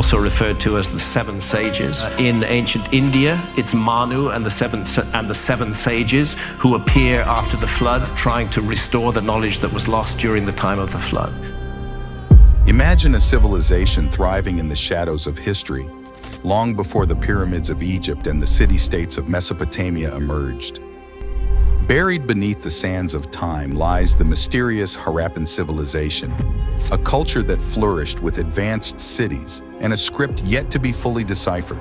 also referred to as the seven sages. In ancient India, it's Manu and the seven sages who appear after the flood, trying to restore the knowledge that was lost during the time of the flood. Imagine a civilization thriving in the shadows of history, long before the pyramids of Egypt and the city-states of Mesopotamia emerged. Buried beneath the sands of time lies the mysterious Harappan civilization, a culture that flourished with advanced cities and a script yet to be fully deciphered.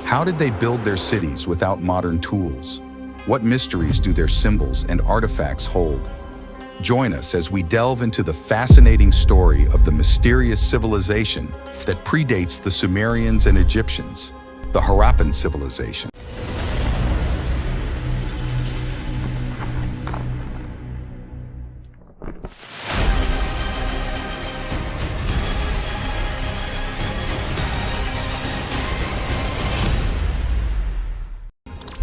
How did they build their cities without modern tools? What mysteries do their symbols and artifacts hold? Join us as we delve into the fascinating story of the mysterious civilization that predates the Sumerians and Egyptians, the Harappan civilization.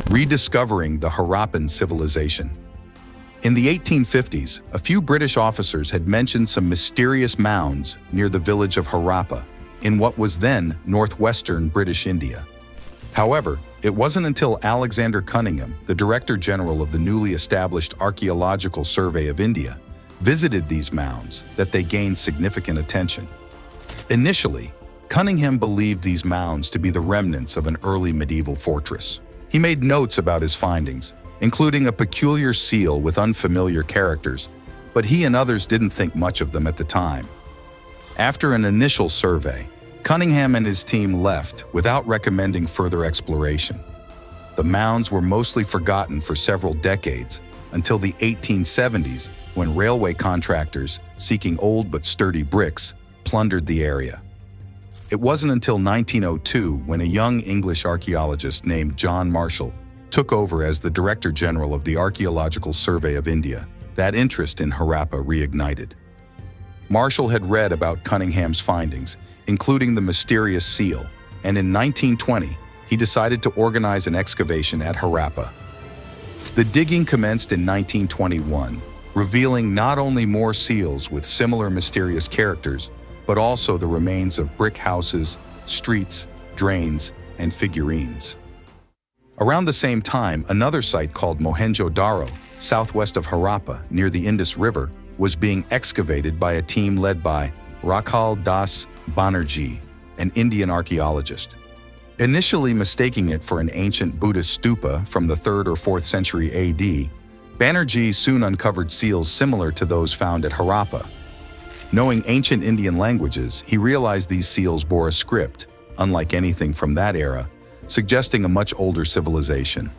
Rediscovering the Harappan civilization. In the 1850s, a few British officers had mentioned some mysterious mounds near the village of Harappa, in what was then northwestern British India. However, it wasn't until Alexander Cunningham, the Director General of the newly established Archaeological Survey of India, visited these mounds that they gained significant attention. Initially, Cunningham believed these mounds to be the remnants of an early medieval fortress. He made notes about his findings, including a peculiar seal with unfamiliar characters, but he and others didn't think much of them at the time. After an initial survey, Cunningham and his team left without recommending further exploration. The mounds were mostly forgotten for several decades, until the 1870s, when railway contractors, seeking old but sturdy bricks, plundered the area. It wasn't until 1902 when a young English archaeologist named John Marshall took over as the Director General of the Archaeological Survey of India that interest in Harappa reignited. Marshall had read about Cunningham's findings, including the mysterious seal, and in 1920, he decided to organize an excavation at Harappa. The digging commenced in 1921, revealing not only more seals with similar mysterious characters, but also the remains of brick houses, streets, drains, and figurines. Around the same time, another site called Mohenjo-Daro, southwest of Harappa, near the Indus River, was being excavated by a team led by Rakhal Das Banerjee, an Indian archaeologist. Initially mistaking it for an ancient Buddhist stupa from the 3rd or 4th century AD, Banerjee soon uncovered seals similar to those found at Harappa. Knowing ancient Indian languages, he realized these seals bore a script, unlike anything from that era, suggesting a much older civilization.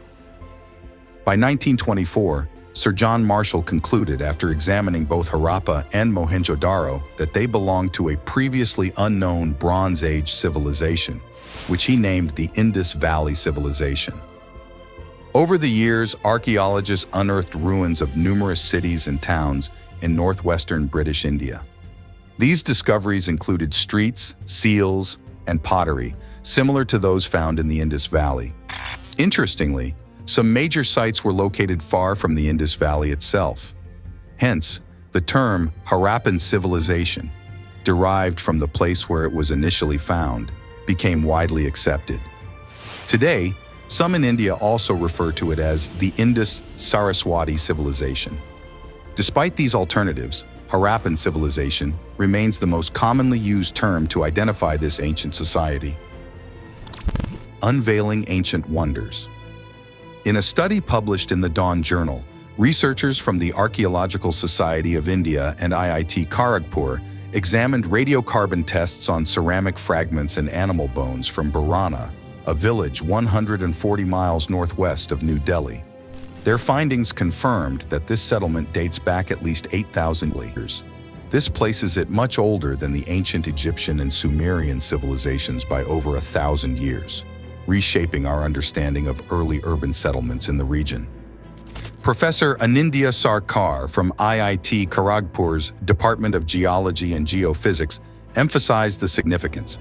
By 1924, Sir John Marshall concluded after examining both Harappa and Mohenjo-Daro that they belonged to a previously unknown Bronze Age civilization, which he named the Indus Valley Civilization. Over the years, archaeologists unearthed ruins of numerous cities and towns in northwestern British India. These discoveries included streets, seals, and pottery, similar to those found in the Indus Valley. Interestingly, some major sites were located far from the Indus Valley itself. Hence, the term Harappan civilization, derived from the place where it was initially found, became widely accepted. Today, some in India also refer to it as the Indus-Saraswati civilization. Despite these alternatives, Harappan civilization remains the most commonly used term to identify this ancient society. Unveiling ancient wonders. In a study published in the Dawn Journal, researchers from the Archaeological Society of India and IIT Kharagpur examined radiocarbon tests on ceramic fragments and animal bones from Burana, a village 140 miles northwest of New Delhi. Their findings confirmed that this settlement dates back at least 8,000 years. This places it much older than the ancient Egyptian and Sumerian civilizations by over 1,000 years, reshaping our understanding of early urban settlements in the region. Professor Anindya Sarkar from IIT Kharagpur's Department of Geology and Geophysics emphasized the significance.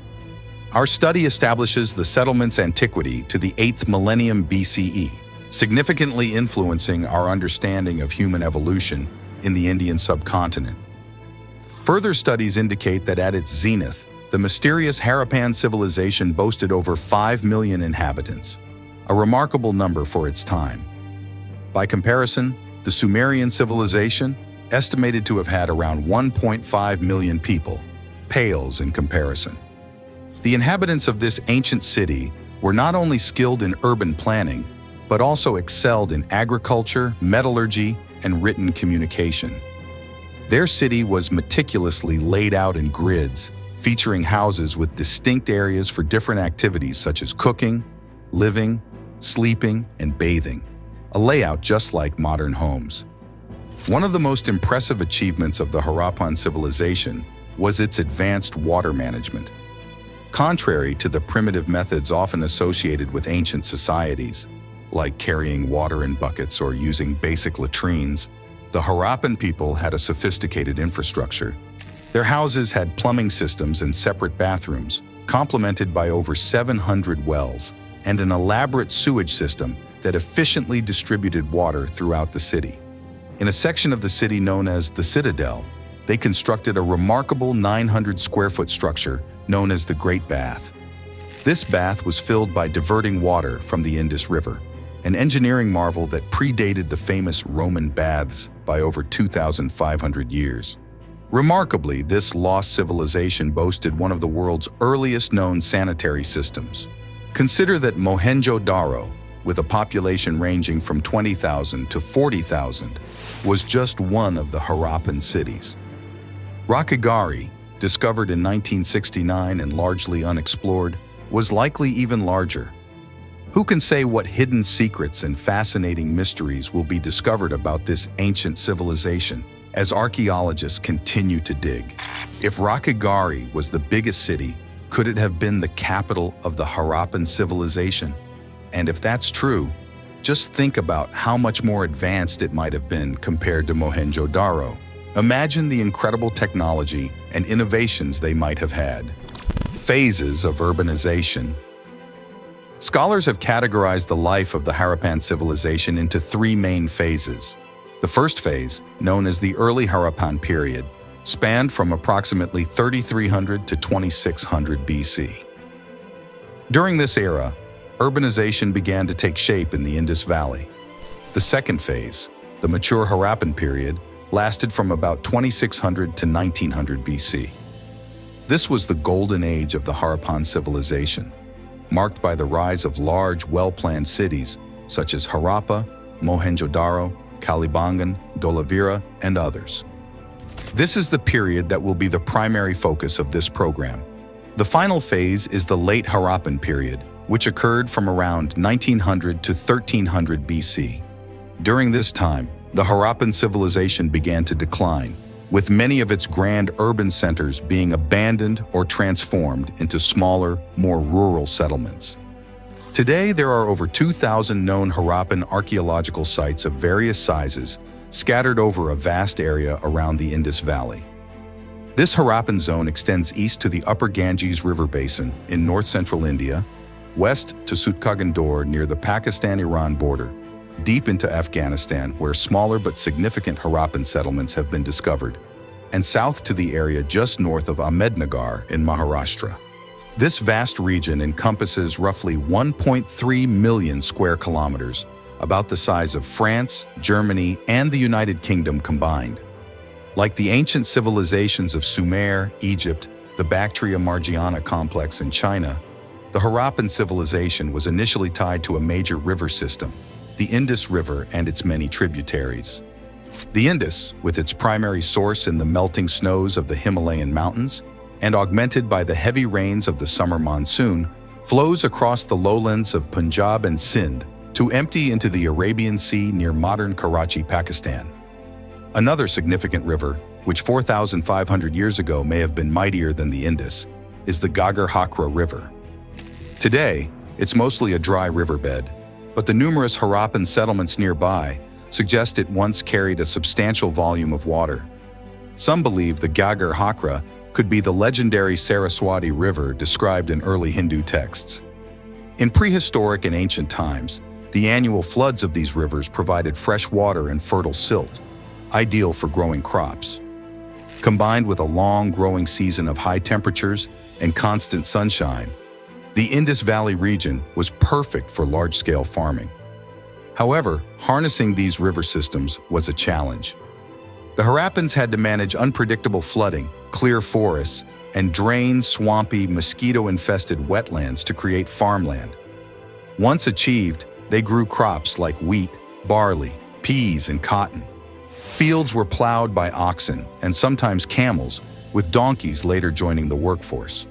Our study establishes the settlement's antiquity to the 8th millennium BCE, significantly influencing our understanding of human evolution in the Indian subcontinent. Further studies indicate that at its zenith, the mysterious Harappan civilization boasted over 5 million inhabitants, a remarkable number for its time. By comparison, the Sumerian civilization, estimated to have had around 1.5 million people, pales in comparison. The inhabitants of this ancient city were not only skilled in urban planning, but also excelled in agriculture, metallurgy, and written communication. Their city was meticulously laid out in grids, featuring houses with distinct areas for different activities such as cooking, living, sleeping, and bathing, a layout just like modern homes. One of the most impressive achievements of the Harappan civilization was its advanced water management. Contrary to the primitive methods often associated with ancient societies, like carrying water in buckets or using basic latrines, the Harappan people had a sophisticated infrastructure. Their houses had plumbing systems and separate bathrooms, complemented by over 700 wells, and an elaborate sewage system that efficiently distributed water throughout the city. In a section of the city known as the Citadel, they constructed a remarkable 900-square-foot structure known as the Great Bath. This bath was filled by diverting water from the Indus River, an engineering marvel that predated the famous Roman baths by over 2,500 years. Remarkably, this lost civilization boasted one of the world's earliest known sanitary systems. Consider that Mohenjo-Daro, with a population ranging from 20,000 to 40,000, was just one of the Harappan cities. Rakhigarhi, discovered in 1969 and largely unexplored, was likely even larger. Who can say what hidden secrets and fascinating mysteries will be discovered about this ancient civilization as archaeologists continue to dig? If Rakhigarhi was the biggest city, could it have been the capital of the Harappan civilization? And if that's true, just think about how much more advanced it might have been compared to Mohenjo-Daro. Imagine the incredible technology and innovations they might have had. Phases of urbanization. Scholars have categorized the life of the Harappan civilization into 3 main phases. The first phase, known as the early Harappan period, spanned from approximately 3300 to 2600 BC. During this era, urbanization began to take shape in the Indus Valley. The second phase, the mature Harappan period, lasted from about 2600 to 1900 BC. This was the golden age of the Harappan civilization, marked by the rise of large, well-planned cities such as Harappa, Mohenjo-Daro, Kalibangan, Dholavira, and others. This is the period that will be the primary focus of this program. The final phase is the late Harappan period, which occurred from around 1900 to 1300 BC. During this time, the Harappan civilization began to decline, with many of its grand urban centers being abandoned or transformed into smaller, more rural settlements. Today, there are over 2,000 known Harappan archaeological sites of various sizes scattered over a vast area around the Indus Valley. This Harappan zone extends east to the upper Ganges River basin in north-central India, west to Sutkagandur near the Pakistan-Iran border, deep into Afghanistan where smaller but significant Harappan settlements have been discovered, and south to the area just north of Ahmednagar in Maharashtra. This vast region encompasses roughly 1.3 million square kilometers, about the size of France, Germany, and the United Kingdom combined. Like the ancient civilizations of Sumer, Egypt, the Bactria Margiana complex in China, the Harappan civilization was initially tied to a major river system, the Indus River and its many tributaries. The Indus, with its primary source in the melting snows of the Himalayan mountains, and augmented by the heavy rains of the summer monsoon, flows across the lowlands of Punjab and Sindh to empty into the Arabian Sea near modern Karachi, Pakistan. Another significant river, which 4,500 years ago may have been mightier than the Indus, is the Ghaggar-Hakra River. Today, it's mostly a dry riverbed, but the numerous Harappan settlements nearby suggest it once carried a substantial volume of water. Some believe the Ghaggar-Hakra could be the legendary Saraswati River described in early Hindu texts. In prehistoric and ancient times, the annual floods of these rivers provided fresh water and fertile silt, ideal for growing crops. Combined with a long growing season of high temperatures and constant sunshine, the Indus Valley region was perfect for large-scale farming. However, harnessing these river systems was a challenge. The Harappans had to manage unpredictable flooding, clear forests, and drain swampy, mosquito-infested wetlands to create farmland. Once achieved, they grew crops like wheat, barley, peas, and cotton. Fields were plowed by oxen and sometimes camels, with donkeys later joining the workforce.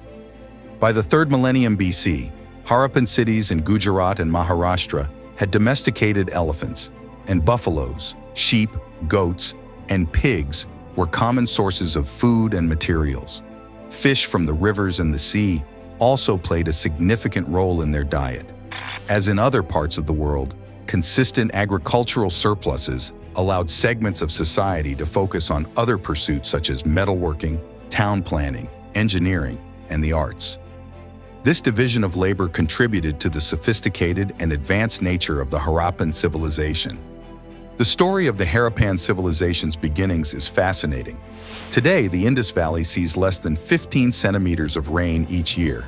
By the 3rd millennium BC, Harappan cities in Gujarat and Maharashtra had domesticated elephants, and buffaloes, sheep, goats, and pigs were common sources of food and materials. Fish from the rivers and the sea also played a significant role in their diet. As in other parts of the world, consistent agricultural surpluses allowed segments of society to focus on other pursuits such as metalworking, town planning, engineering, and the arts. This division of labor contributed to the sophisticated and advanced nature of the Harappan civilization. The story of the Harappan civilization's beginnings is fascinating. Today, the Indus Valley sees less than 15 centimeters of rain each year,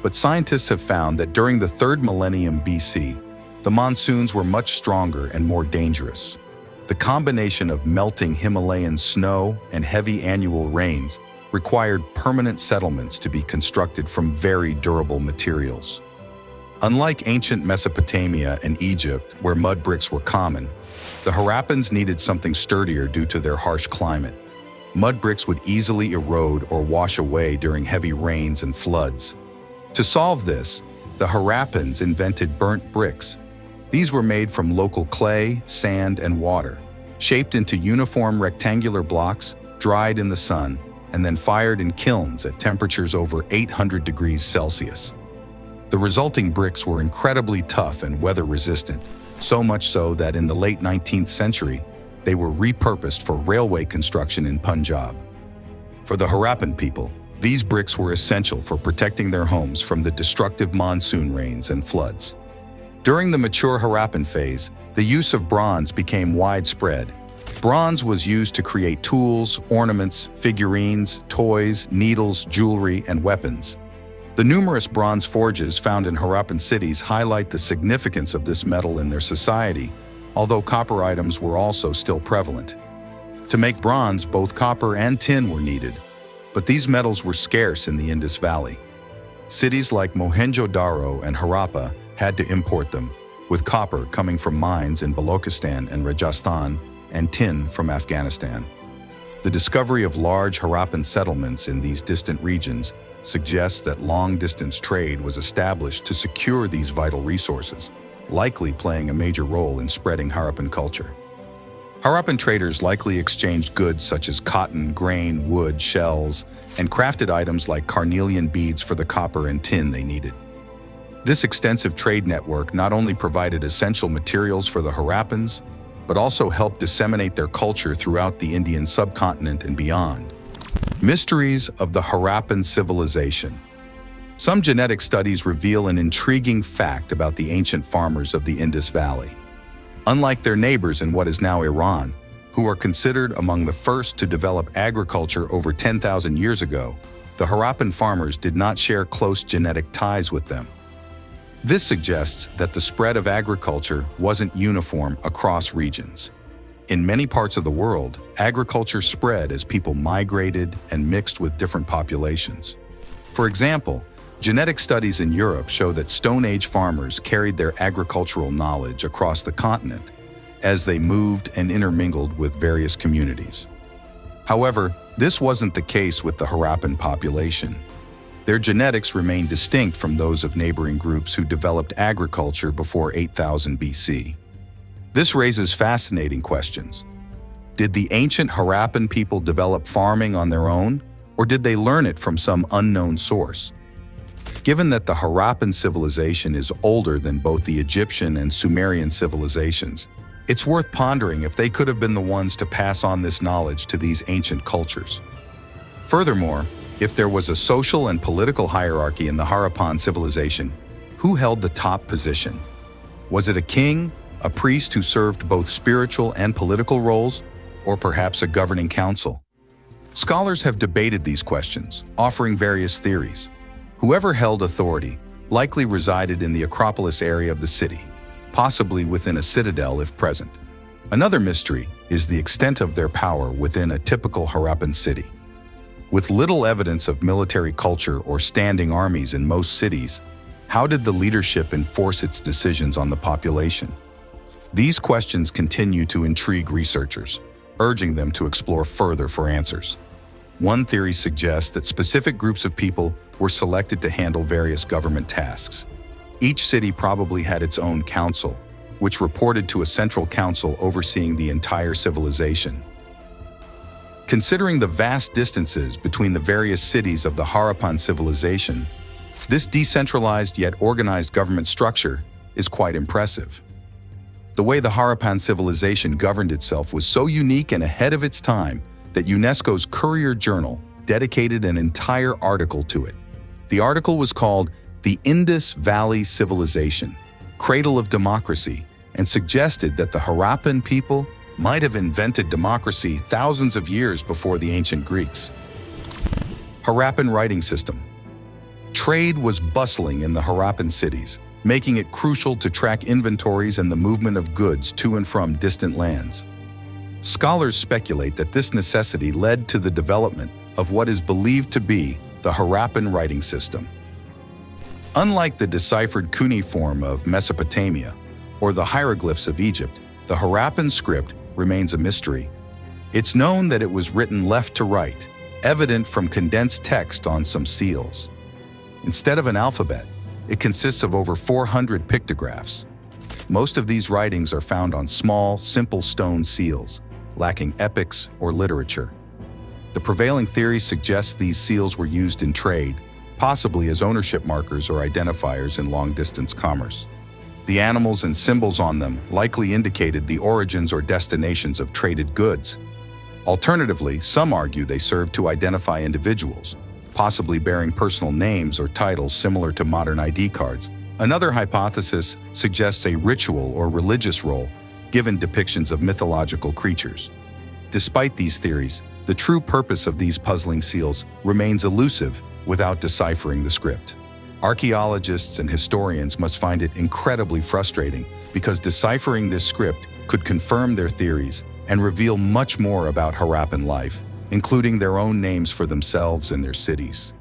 but scientists have found that during the 3rd millennium BC, the monsoons were much stronger and more dangerous. The combination of melting Himalayan snow and heavy annual rains required permanent settlements to be constructed from very durable materials. Unlike ancient Mesopotamia and Egypt, where mud bricks were common, the Harappans needed something sturdier due to their harsh climate. Mud bricks would easily erode or wash away during heavy rains and floods. To solve this, the Harappans invented burnt bricks. These were made from local clay, sand, and water, shaped into uniform rectangular blocks, dried in the sun, and then fired in kilns at temperatures over 800 degrees Celsius. The resulting bricks were incredibly tough and weather-resistant, so much so that in the late 19th century, they were repurposed for railway construction in Punjab. For the Harappan people, these bricks were essential for protecting their homes from the destructive monsoon rains and floods. During the mature Harappan phase, the use of bronze became widespread. Bronze was used to create tools, ornaments, figurines, toys, needles, jewelry, and weapons. The numerous bronze forges found in Harappan cities highlight the significance of this metal in their society, although copper items were also still prevalent. To make bronze, both copper and tin were needed, but these metals were scarce in the Indus Valley. Cities like Mohenjo-Daro and Harappa had to import them, with copper coming from mines in Balochistan and Rajasthan, and tin from Afghanistan. The discovery of large Harappan settlements in these distant regions suggests that long-distance trade was established to secure these vital resources, likely playing a major role in spreading Harappan culture. Harappan traders likely exchanged goods such as cotton, grain, wood, shells, and crafted items like carnelian beads for the copper and tin they needed. This extensive trade network not only provided essential materials for the Harappans, but also helped disseminate their culture throughout the Indian subcontinent and beyond. Mysteries of the Harappan civilization. Some genetic studies reveal an intriguing fact about the ancient farmers of the Indus Valley. Unlike their neighbors in what is now Iran, who are considered among the first to develop agriculture over 10,000 years ago, the Harappan farmers did not share close genetic ties with them. This suggests that the spread of agriculture wasn't uniform across regions. In many parts of the world, agriculture spread as people migrated and mixed with different populations. For example, genetic studies in Europe show that Stone Age farmers carried their agricultural knowledge across the continent as they moved and intermingled with various communities. However, this wasn't the case with the Harappan population. Their genetics remain distinct from those of neighboring groups who developed agriculture before 8000 BC. This raises fascinating questions. Did the ancient Harappan people develop farming on their own, or did they learn it from some unknown source? Given that the Harappan civilization is older than both the Egyptian and Sumerian civilizations, it's worth pondering if they could have been the ones to pass on this knowledge to these ancient cultures. Furthermore, if there was a social and political hierarchy in the Harappan civilization, who held the top position? Was it a king, a priest who served both spiritual and political roles, or perhaps a governing council? Scholars have debated these questions, offering various theories. Whoever held authority likely resided in the Acropolis area of the city, possibly within a citadel if present. Another mystery is the extent of their power within a typical Harappan city. With little evidence of military culture or standing armies in most cities, how did the leadership enforce its decisions on the population? These questions continue to intrigue researchers, urging them to explore further for answers. One theory suggests that specific groups of people were selected to handle various government tasks. Each city probably had its own council, which reported to a central council overseeing the entire civilization. Considering the vast distances between the various cities of the Harappan civilization, this decentralized yet organized government structure is quite impressive. The way the Harappan civilization governed itself was so unique and ahead of its time that UNESCO's Courier Journal dedicated an entire article to it. The article was called The Indus Valley Civilization, Cradle of Democracy, and suggested that the Harappan people might have invented democracy thousands of years before the ancient Greeks. Harappan writing system. Trade was bustling in the Harappan cities, making it crucial to track inventories and the movement of goods to and from distant lands. Scholars speculate that this necessity led to the development of what is believed to be the Harappan writing system. Unlike the deciphered cuneiform of Mesopotamia or the hieroglyphs of Egypt, the Harappan script remains a mystery. It's known that it was written left to right, evident from condensed text on some seals. Instead of an alphabet, it consists of over 400 pictographs. Most of these writings are found on small, simple stone seals, lacking epics or literature. The prevailing theory suggests these seals were used in trade, possibly as ownership markers or identifiers in long-distance commerce. The animals and symbols on them likely indicated the origins or destinations of traded goods. Alternatively, some argue they served to identify individuals, possibly bearing personal names or titles similar to modern ID cards. Another hypothesis suggests a ritual or religious role given depictions of mythological creatures. Despite these theories, the true purpose of these puzzling seals remains elusive without deciphering the script. Archaeologists and historians must find it incredibly frustrating because deciphering this script could confirm their theories and reveal much more about Harappan life, including their own names for themselves and their cities.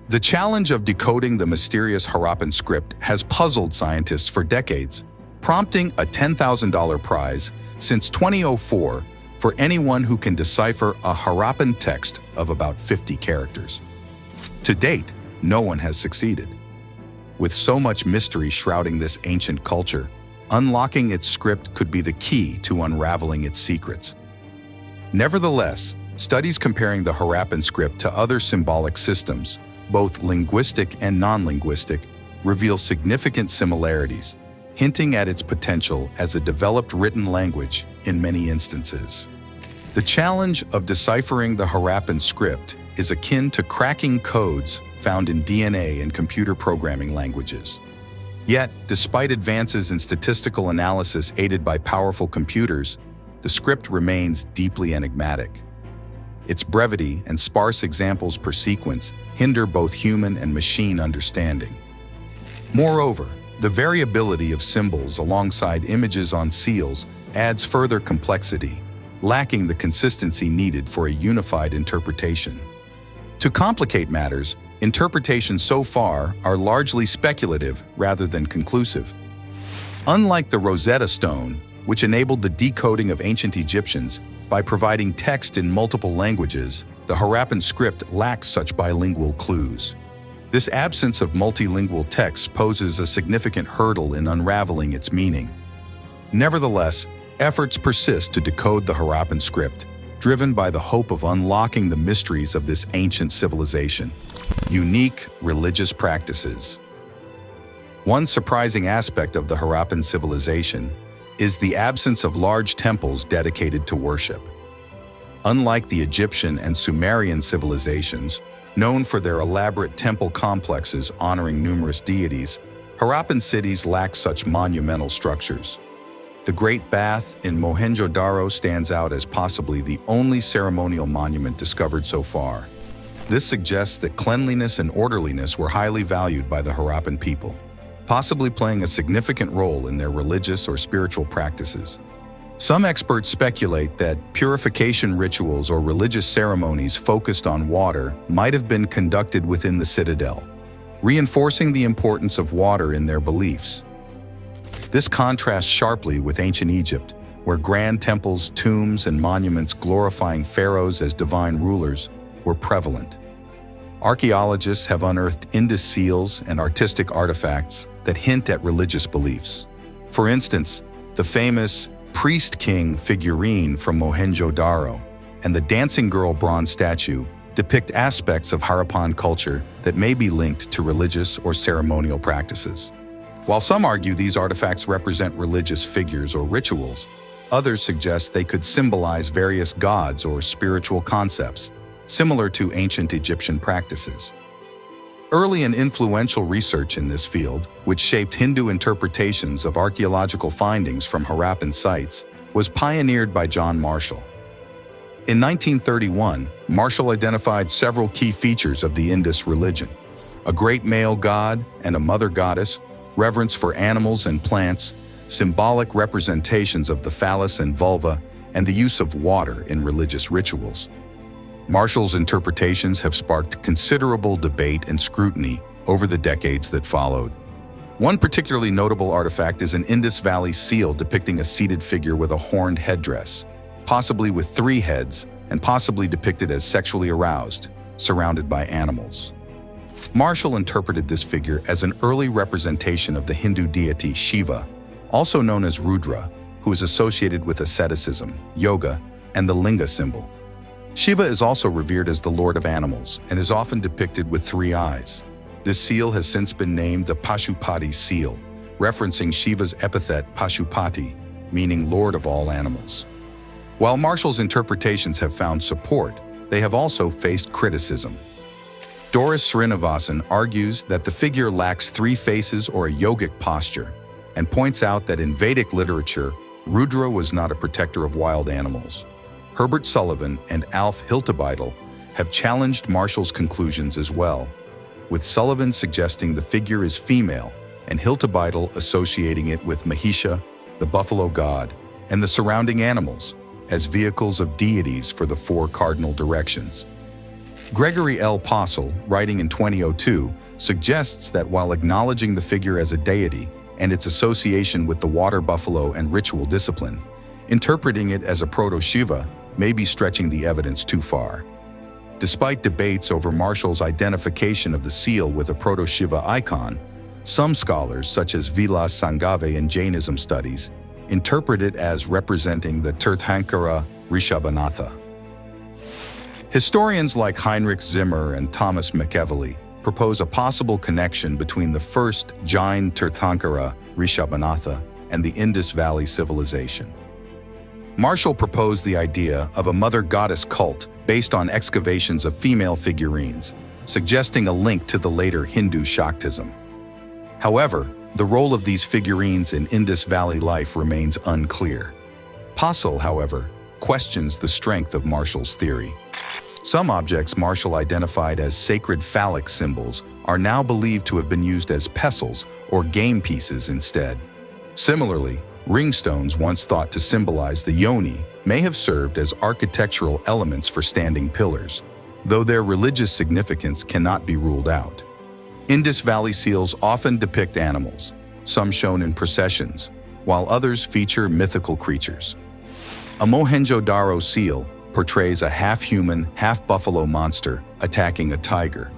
The challenge of decoding the mysterious Harappan script has puzzled scientists for decades, prompting a $10,000 prize since 2004 for anyone who can decipher a Harappan text of about 50 characters. To date, no one has succeeded. With so much mystery shrouding this ancient culture, unlocking its script could be the key to unraveling its secrets. Nevertheless, studies comparing the Harappan script to other symbolic systems, both linguistic and non-linguistic, reveal significant similarities, hinting at its potential as a developed written language in many instances. The challenge of deciphering the Harappan script is akin to cracking codes found in DNA and computer programming languages. Yet, despite advances in statistical analysis aided by powerful computers, the script remains deeply enigmatic. Its brevity and sparse examples per sequence hinder both human and machine understanding. Moreover, the variability of symbols alongside images on seals adds further complexity, lacking the consistency needed for a unified interpretation. To complicate matters, interpretations so far are largely speculative rather than conclusive. Unlike the Rosetta Stone, which enabled the decoding of ancient Egyptians by providing text in multiple languages, the Harappan script lacks such bilingual clues. This absence of multilingual text poses a significant hurdle in unraveling its meaning. Nevertheless, efforts persist to decode the Harappan script, driven by the hope of unlocking the mysteries of this ancient civilization. Unique religious practices. One surprising aspect of the Harappan civilization is the absence of large temples dedicated to worship. Unlike the Egyptian and Sumerian civilizations, known for their elaborate temple complexes honoring numerous deities, Harappan cities lack such monumental structures. The Great Bath in Mohenjo-Daro stands out as possibly the only ceremonial monument discovered so far. This suggests that cleanliness and orderliness were highly valued by the Harappan people, possibly playing a significant role in their religious or spiritual practices. Some experts speculate that purification rituals or religious ceremonies focused on water might have been conducted within the citadel, reinforcing the importance of water in their beliefs. This contrasts sharply with ancient Egypt, where grand temples, tombs, and monuments glorifying pharaohs as divine rulers were prevalent. Archaeologists have unearthed Indus seals and artistic artifacts that hint at religious beliefs. For instance, the famous Priest King figurine from Mohenjo-Daro and the Dancing Girl bronze statue depict aspects of Harappan culture that may be linked to religious or ceremonial practices. While some argue these artifacts represent religious figures or rituals, others suggest they could symbolize various gods or spiritual concepts, similar to ancient Egyptian practices. Early and influential research in this field, which shaped Hindu interpretations of archaeological findings from Harappan sites, was pioneered by John Marshall. In 1931, Marshall identified several key features of the Indus religion: a great male god and a mother goddess, reverence for animals and plants, symbolic representations of the phallus and vulva, and the use of water in religious rituals. Marshall's interpretations have sparked considerable debate and scrutiny over the decades that followed. One particularly notable artifact is an Indus Valley seal depicting a seated figure with a horned headdress, possibly with 3 heads and possibly depicted as sexually aroused, surrounded by animals. Marshall interpreted this figure as an early representation of the Hindu deity Shiva, also known as Rudra, who is associated with asceticism, yoga, and the linga symbol. Shiva is also revered as the lord of animals and is often depicted with 3 eyes. This seal has since been named the Pashupati seal, referencing Shiva's epithet Pashupati, meaning lord of all animals. While Marshall's interpretations have found support, they have also faced criticism. Doris Srinivasan argues that the figure lacks 3 faces or a yogic posture, and points out that in Vedic literature, Rudra was not a protector of wild animals. Herbert Sullivan and Alf Hiltebeitel have challenged Marshall's conclusions as well, with Sullivan suggesting the figure is female and Hiltebeitel associating it with Mahisha, the buffalo god, and the surrounding animals as vehicles of deities for the 4 cardinal directions. Gregory L. Possehl, writing in 2002, suggests that while acknowledging the figure as a deity and its association with the water buffalo and ritual discipline, interpreting it as a proto-Shiva may be stretching the evidence too far. Despite debates over Marshall's identification of the seal with a proto-Shiva icon, some scholars, such as Vilas Sangave in Jainism studies, interpret it as representing the Tirthankara Rishabhanatha. Historians like Heinrich Zimmer and Thomas McEvely propose a possible connection between the first Jain Tirthankara Rishabhanatha and the Indus Valley Civilization. Marshall proposed the idea of a mother goddess cult based on excavations of female figurines, suggesting a link to the later Hindu Shaktism. However, the role of these figurines in Indus Valley life remains unclear. Possehl, however, questions the strength of Marshall's theory. Some objects Marshall identified as sacred phallic symbols are now believed to have been used as pestles or game pieces instead. Similarly, ringstones once thought to symbolize the yoni may have served as architectural elements for standing pillars, though their religious significance cannot be ruled out. Indus Valley seals often depict animals, some shown in processions, while others feature mythical creatures. A Mohenjo-Daro seal portrays a half-human, half-buffalo monster attacking a tiger,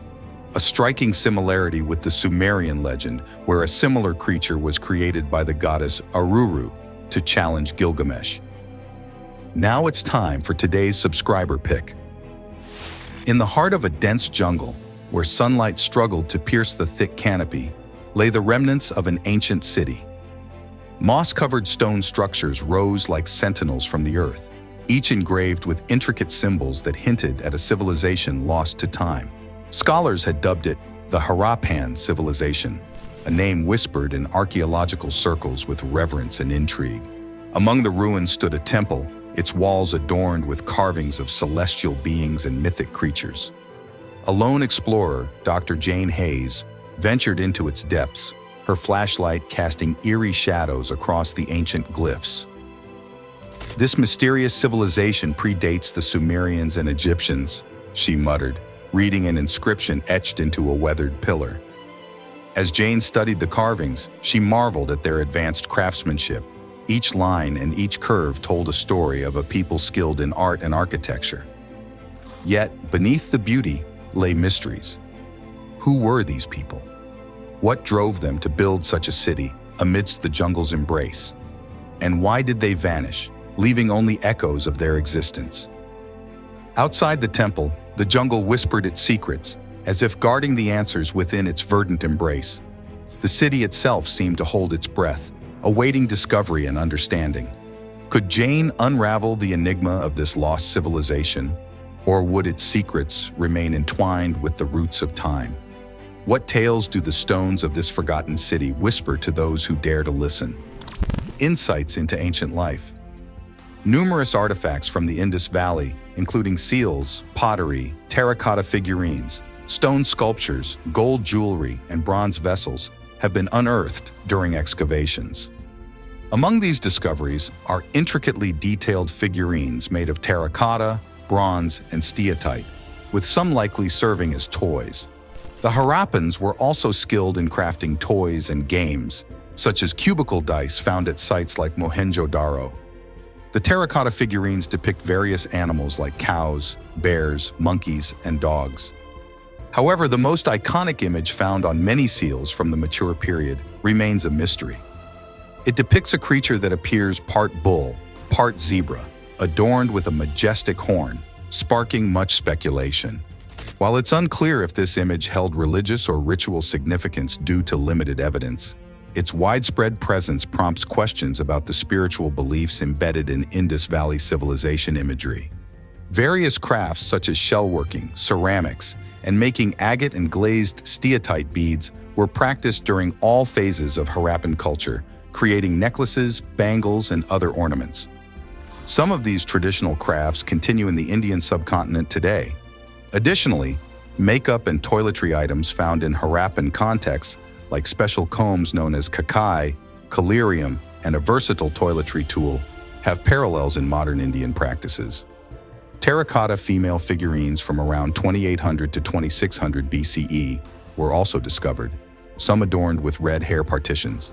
a striking similarity with the Sumerian legend where a similar creature was created by the goddess Aruru to challenge Gilgamesh. Now it's time for today's subscriber pick. In the heart of a dense jungle, where sunlight struggled to pierce the thick canopy, lay the remnants of an ancient city. Moss-covered stone structures rose like sentinels from the earth, each engraved with intricate symbols that hinted at a civilization lost to time. Scholars had dubbed it the Harappan Civilization, a name whispered in archaeological circles with reverence and intrigue. Among the ruins stood a temple, its walls adorned with carvings of celestial beings and mythic creatures. A lone explorer, Dr. Jane Hayes, ventured into its depths, her flashlight casting eerie shadows across the ancient glyphs. "This mysterious civilization predates the Sumerians and Egyptians," she muttered, reading an inscription etched into a weathered pillar. As Jane studied the carvings, she marveled at their advanced craftsmanship. Each line and each curve told a story of a people skilled in art and architecture. Yet, beneath the beauty lay mysteries. Who were these people? What drove them to build such a city amidst the jungle's embrace? And why did they vanish, leaving only echoes of their existence? Outside the temple, the jungle whispered its secrets, as if guarding the answers within its verdant embrace. The city itself seemed to hold its breath, awaiting discovery and understanding. Could Jane unravel the enigma of this lost civilization, or would its secrets remain entwined with the roots of time? What tales do the stones of this forgotten city whisper to those who dare to listen? Insights into ancient life. Numerous artifacts from the Indus Valley, including seals, pottery, terracotta figurines, stone sculptures, gold jewelry, and bronze vessels, have been unearthed during excavations. Among these discoveries are intricately detailed figurines made of terracotta, bronze, and steatite, with some likely serving as toys. The Harappans were also skilled in crafting toys and games, such as cubicle dice found at sites like Mohenjo-Daro. The terracotta figurines depict various animals like cows, bears, monkeys, and dogs. However, the most iconic image found on many seals from the mature period remains a mystery. It depicts a creature that appears part bull, part zebra, adorned with a majestic horn, sparking much speculation. While it's unclear if this image held religious or ritual significance due to limited evidence, its widespread presence prompts questions about the spiritual beliefs embedded in Indus Valley Civilization imagery. Various crafts such as shellworking, ceramics, and making agate and glazed steatite beads were practiced during all phases of Harappan culture, creating necklaces, bangles, and other ornaments. Some of these traditional crafts continue in the Indian subcontinent today. Additionally, makeup and toiletry items found in Harappan contexts, like special combs known as kakai, collyrium, and a versatile toiletry tool, have parallels in modern Indian practices. Terracotta female figurines from around 2800 to 2600 BCE were also discovered, some adorned with red hair partitions.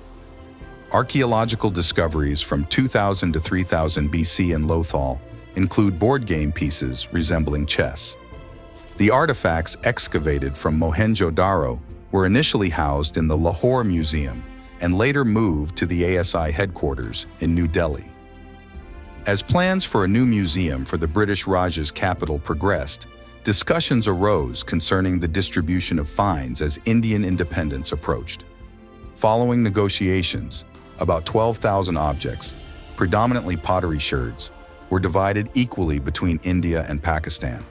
Archaeological discoveries from 2000 to 3000 BC in Lothal include board game pieces resembling chess. The artifacts excavated from Mohenjo-Daro were initially housed in the Lahore Museum and later moved to the ASI headquarters in New Delhi. As plans for a new museum for the British Raj's capital progressed, discussions arose concerning the distribution of finds as Indian independence approached. Following negotiations, about 12,000 objects, predominantly pottery sherds, were divided equally between India and Pakistan.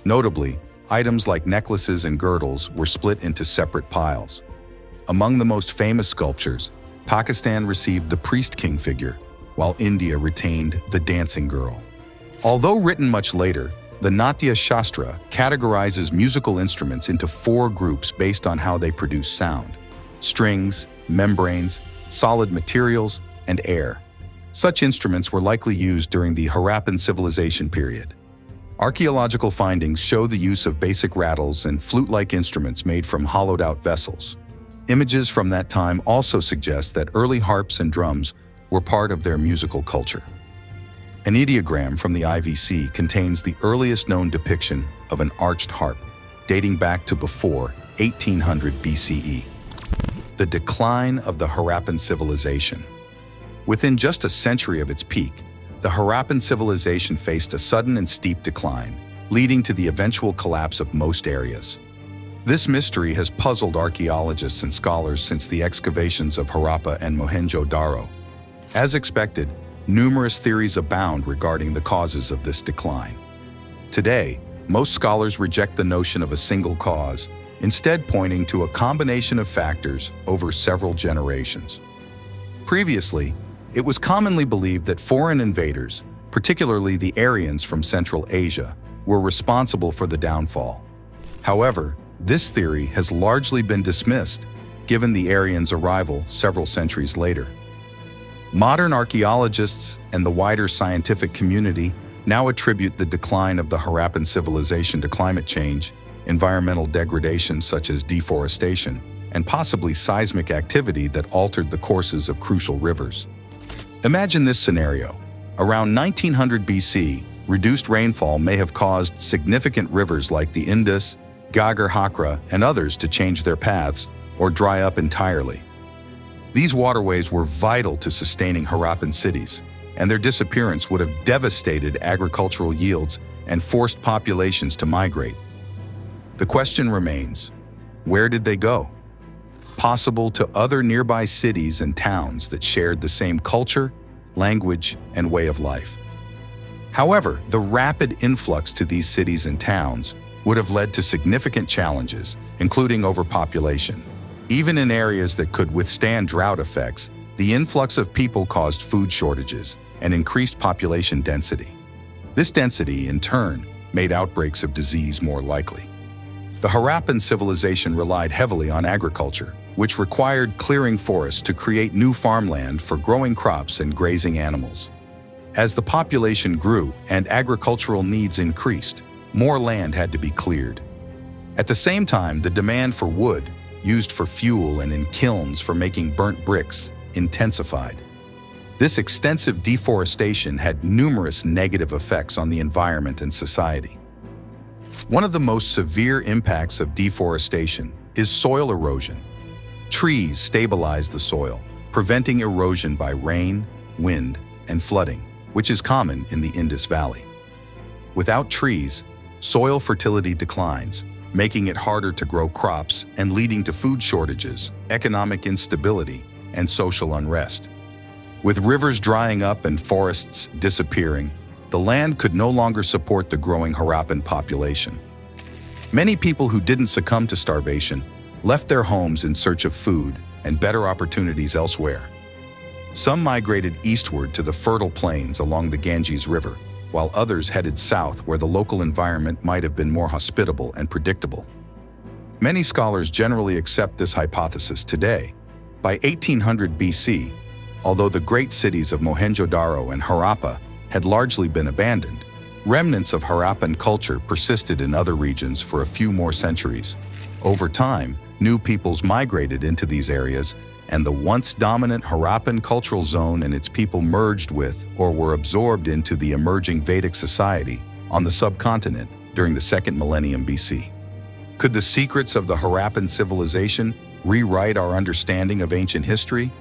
Notably, items like necklaces and girdles were split into separate piles. Among the most famous sculptures, Pakistan received the priest king figure, while India retained the dancing girl. Although written much later, the Natya Shastra categorizes musical instruments into 4 groups based on how they produce sound: strings, membranes, solid materials, and air. Such instruments were likely used during the Harappan civilization period. Archaeological findings show the use of basic rattles and flute-like instruments made from hollowed-out vessels. Images from that time also suggest that early harps and drums were part of their musical culture. An ideogram from the IVC contains the earliest known depiction of an arched harp, dating back to before 1800 BCE. The decline of the Harappan civilization. Within just a century of its peak, the Harappan civilization faced a sudden and steep decline, leading to the eventual collapse of most areas. This mystery has puzzled archaeologists and scholars since the excavations of Harappa and Mohenjo-Daro. As expected, numerous theories abound regarding the causes of this decline. Today, most scholars reject the notion of a single cause, instead pointing to a combination of factors over several generations. Previously, it was commonly believed that foreign invaders, particularly the Aryans from Central Asia, were responsible for the downfall. However, this theory has largely been dismissed, given the Aryans' arrival several centuries later. Modern archaeologists and the wider scientific community now attribute the decline of the Harappan civilization to climate change, environmental degradation such as deforestation, and possibly seismic activity that altered the courses of crucial rivers. Imagine this scenario. Around 1900 BC, reduced rainfall may have caused significant rivers like the Indus, Ghaggar Hakra, and others to change their paths or dry up entirely. These waterways were vital to sustaining Harappan cities, and their disappearance would have devastated agricultural yields and forced populations to migrate. The question remains, where did they go? Possible to other nearby cities and towns that shared the same culture, language, and way of life. However, the rapid influx to these cities and towns would have led to significant challenges, including overpopulation. Even in areas that could withstand drought effects, the influx of people caused food shortages and increased population density. This density, in turn, made outbreaks of disease more likely. The Harappan civilization relied heavily on agriculture, which required clearing forests to create new farmland for growing crops and grazing animals. As the population grew and agricultural needs increased, more land had to be cleared. At the same time, the demand for wood, used for fuel and in kilns for making burnt bricks, intensified. This extensive deforestation had numerous negative effects on the environment and society. One of the most severe impacts of deforestation is soil erosion. Trees stabilize the soil, preventing erosion by rain, wind, and flooding, which is common in the Indus Valley. Without trees, soil fertility declines, making it harder to grow crops and leading to food shortages, economic instability, and social unrest. With rivers drying up and forests disappearing, the land could no longer support the growing Harappan population. Many people who didn't succumb to starvation left their homes in search of food and better opportunities elsewhere. Some migrated eastward to the fertile plains along the Ganges River, while others headed south where the local environment might have been more hospitable and predictable. Many scholars generally accept this hypothesis today. By 1800 BC, although the great cities of Mohenjo-Daro and Harappa had largely been abandoned, remnants of Harappan culture persisted in other regions for a few more centuries. Over time, new peoples migrated into these areas, and the once dominant Harappan cultural zone and its people merged with or were absorbed into the emerging Vedic society on the subcontinent during the second millennium BC. Could the secrets of the Harappan civilization rewrite our understanding of ancient history?